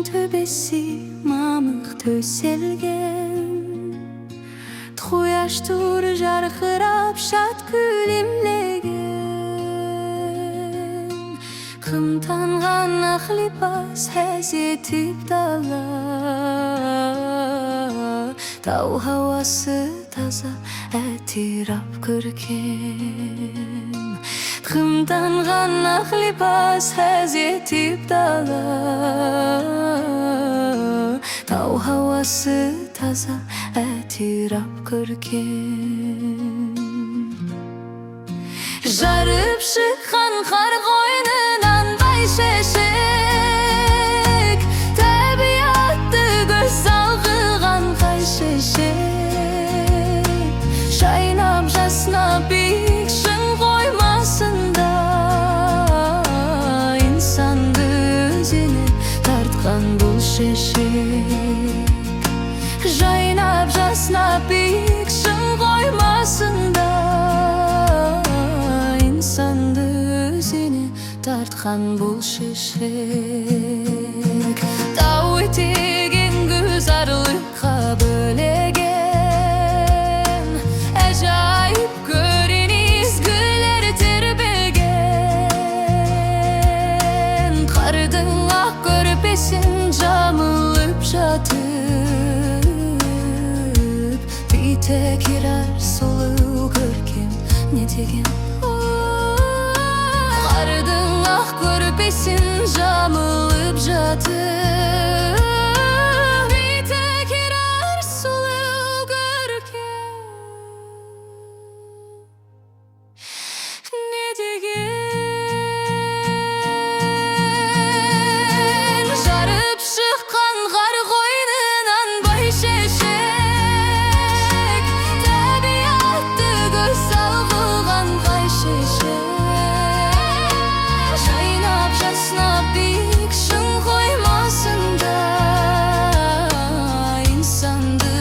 төбесі мамық төселген, құяш нұры жарқырап шат күлімлеген. Қымтанған ақ липас әзетіп дала, тау хауасы таза әтирап көркем. Қымтанған ақ липас әзетіп дала, тау хауасы таза әтирап көркем. Жарып шыққан қар қойнынан бай-шешек, табиатты көз алғыған қай-шешек. Жайнап жаснап биік шың қоймасында, инсанды өзіне тартқан бұл шешек. Жайнап жаснап биік шың қоймасында, инсанды өзіне тартқан бұл шешек. Тау етеген гүзарлыққа бөлеген, әжайып көрен езгілер тербеген. Қардың ақ көрпесін жамылып жатып, битек ерар сұлу көркем не деген. Қардың ақ көрпесін жамылып жатып, битек ерар сұлу көркем не деген. Жарып шыққан қар қойнынан бай-шешек, табиатты көз алғыған қай-шешек. Жайнап жаснап биік шың қоймасында, инсанды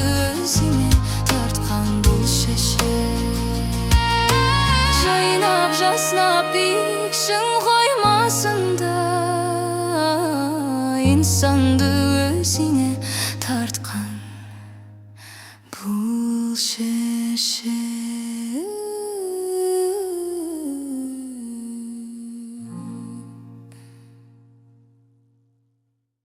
өзіне тартқан бұл шешек. Жайнап жаснап биік шың қоймасында, инсанды өзіне